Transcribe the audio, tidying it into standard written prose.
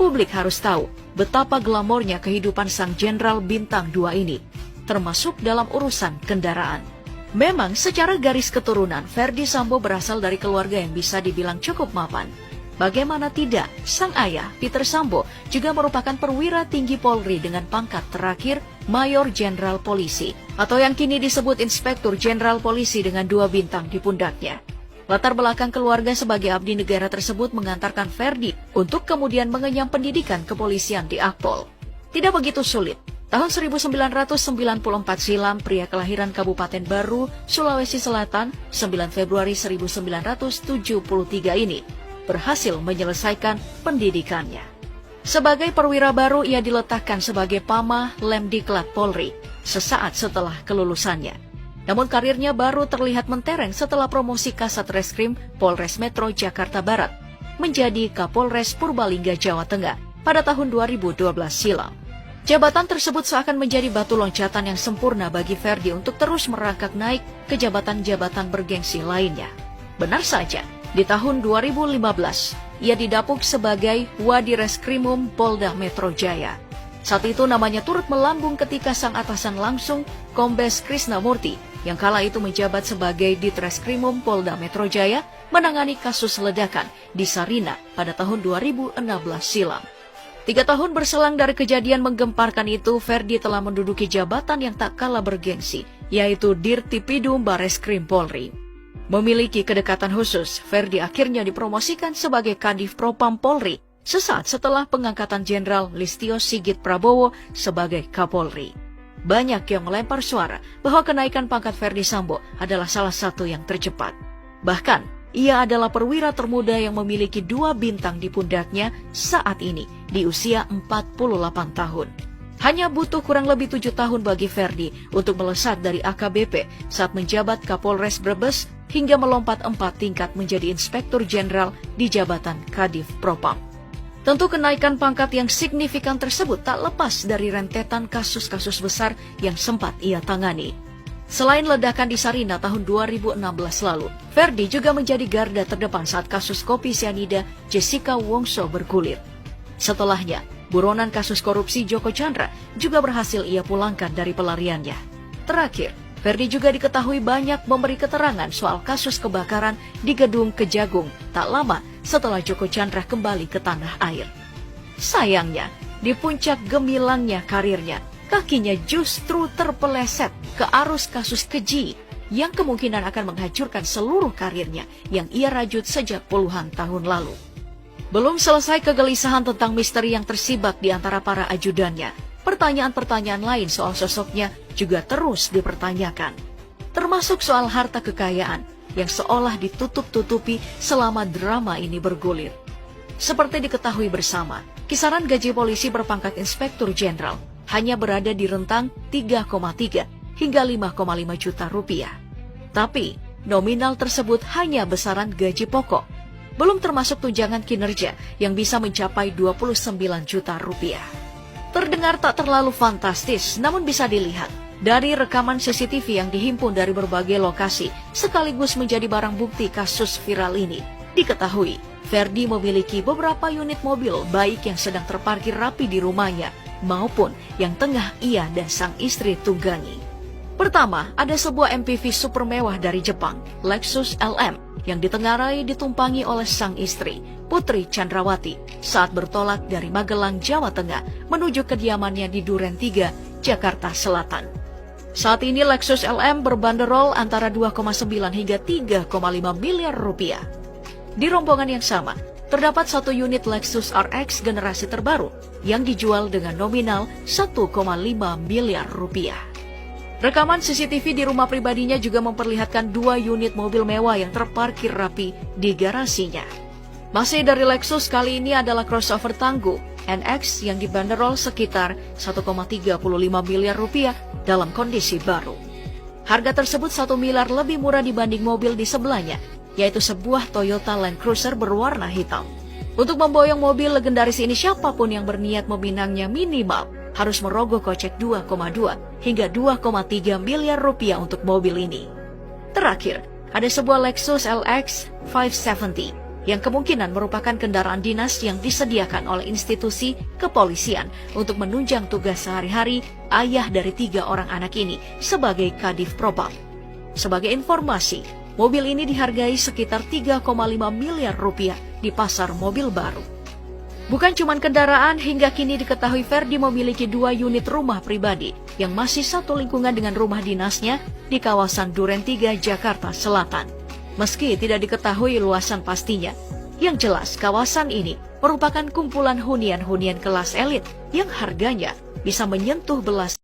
Publik harus tahu betapa glamornya kehidupan sang Jenderal Bintang 2 ini, termasuk dalam urusan kendaraan. Memang secara garis keturunan, Ferdy Sambo berasal dari keluarga yang bisa dibilang cukup mapan. Bagaimana tidak, sang ayah, Peter Sambo, juga merupakan perwira tinggi Polri dengan pangkat terakhir Mayor Jenderal Polisi, atau yang kini disebut Inspektur Jenderal Polisi dengan 2 bintang di pundaknya. Latar belakang keluarga sebagai abdi negara tersebut mengantarkan Ferdy untuk kemudian mengenyam pendidikan kepolisian di Akpol. Tidak begitu sulit. Tahun 1994 silam, pria kelahiran Kabupaten Baru, Sulawesi Selatan, 9 Februari 1973 ini berhasil menyelesaikan pendidikannya. Sebagai perwira baru, ia diletakkan sebagai Pamah Lemdiklat Polri sesaat setelah kelulusannya. Namun karirnya baru terlihat mentereng setelah promosi Kasat Reskrim Polres Metro Jakarta Barat menjadi Kapolres Purbalingga, Jawa Tengah pada tahun 2012 silam. Jabatan tersebut seakan menjadi batu loncatan yang sempurna bagi Ferdy untuk terus merangkak naik ke jabatan-jabatan bergengsi lainnya. Benar saja, di tahun 2015, ia didapuk sebagai Wadireskrimum Polda Metro Jaya. Saat itu namanya turut melambung ketika sang atasan langsung, Kombes Krisnamurti, yang kala itu menjabat sebagai Ditreskrimum Polda Metro Jaya, menangani kasus ledakan di Sarinah pada tahun 2016 silam. 3 tahun berselang dari kejadian menggemparkan itu, Ferdy telah menduduki jabatan yang tak kalah bergengsi, yaitu Dirtipidum Bareskrim Polri. Memiliki kedekatan khusus, Ferdy akhirnya dipromosikan sebagai Kadif Propam Polri sesaat setelah pengangkatan Jenderal Listio Sigit Prabowo sebagai Kapolri. Banyak yang melempar suara bahwa kenaikan pangkat Ferdy Sambo adalah salah satu yang tercepat. Bahkan, ia adalah perwira termuda yang memiliki 2 bintang di pundaknya saat ini di usia 48 tahun. Hanya butuh kurang lebih 7 tahun bagi Ferdy untuk melesat dari AKBP saat menjabat Kapolres Brebes hingga melompat 4 tingkat menjadi Inspektur Jenderal di jabatan Kadif Propam. Tentu kenaikan pangkat yang signifikan tersebut tak lepas dari rentetan kasus-kasus besar yang sempat ia tangani. Selain ledakan di Sarinah tahun 2016 lalu, Ferdy juga menjadi garda terdepan saat kasus kopi sianida Jessica Wongso bergulir. Setelahnya, buronan kasus korupsi Joko Chandra juga berhasil ia pulangkan dari pelariannya. Terakhir, Ferdy juga diketahui banyak memberi keterangan soal kasus kebakaran di Gedung Kejagung tak lama setelah Joko Chandra kembali ke tanah air. Sayangnya, di puncak gemilangnya karirnya, kakinya justru terpeleset ke arus kasus keji yang kemungkinan akan menghancurkan seluruh karirnya yang ia rajut sejak puluhan tahun lalu. Belum selesai kegelisahan tentang misteri yang tersibak di antara para ajudannya, pertanyaan-pertanyaan lain soal sosoknya juga terus dipertanyakan. Termasuk soal harta kekayaan yang seolah ditutup-tutupi selama drama ini bergulir. Seperti diketahui bersama, kisaran gaji polisi berpangkat Inspektur Jenderal hanya berada di rentang 3,3 hingga 5,5 juta rupiah. Tapi, nominal tersebut hanya besaran gaji pokok, belum termasuk tunjangan kinerja yang bisa mencapai 29 juta rupiah. Terdengar tak terlalu fantastis, namun bisa dilihat dari rekaman CCTV yang dihimpun dari berbagai lokasi sekaligus menjadi barang bukti kasus viral ini. Diketahui, Ferdy memiliki beberapa unit mobil baik yang sedang terparkir rapi di rumahnya maupun yang tengah ia dan sang istri tunggangi. Pertama, ada sebuah MPV super mewah dari Jepang, Lexus LM, yang ditengarai ditumpangi oleh sang istri, Putri Chandrawati, saat bertolak dari Magelang, Jawa Tengah, menuju kediamannya di Duren 3, Jakarta Selatan. Saat ini Lexus LM berbanderol antara 2,9 hingga 3,5 miliar rupiah. Di rombongan yang sama, terdapat satu unit Lexus RX generasi terbaru yang dijual dengan nominal 1,5 miliar rupiah. Rekaman CCTV di rumah pribadinya juga memperlihatkan 2 unit mobil mewah yang terparkir rapi di garasinya. Masih dari Lexus, kali ini adalah crossover tangguh NX yang dibanderol sekitar 1,35 miliar rupiah dalam kondisi baru. Harga tersebut 1 miliar lebih murah dibanding mobil di sebelahnya, yaitu sebuah Toyota Land Cruiser berwarna hitam. Untuk memboyong mobil legendaris ini, siapapun yang berniat meminangnya minimal harus merogoh kocek 2,2 hingga 2,3 miliar rupiah untuk mobil ini. Terakhir, ada sebuah Lexus LX 570 yang kemungkinan merupakan kendaraan dinas yang disediakan oleh institusi kepolisian untuk menunjang tugas sehari-hari ayah dari 3 orang anak ini sebagai Kadif Propam. Sebagai informasi, mobil ini dihargai sekitar 3,5 miliar rupiah di pasar mobil baru. Bukan cuma kendaraan, hingga kini diketahui Ferdi memiliki 2 unit rumah pribadi yang masih satu lingkungan dengan rumah dinasnya di kawasan Duren 3, Jakarta Selatan. Meski tidak diketahui luasan pastinya, yang jelas kawasan ini merupakan kumpulan hunian-hunian kelas elit yang harganya bisa menyentuh belas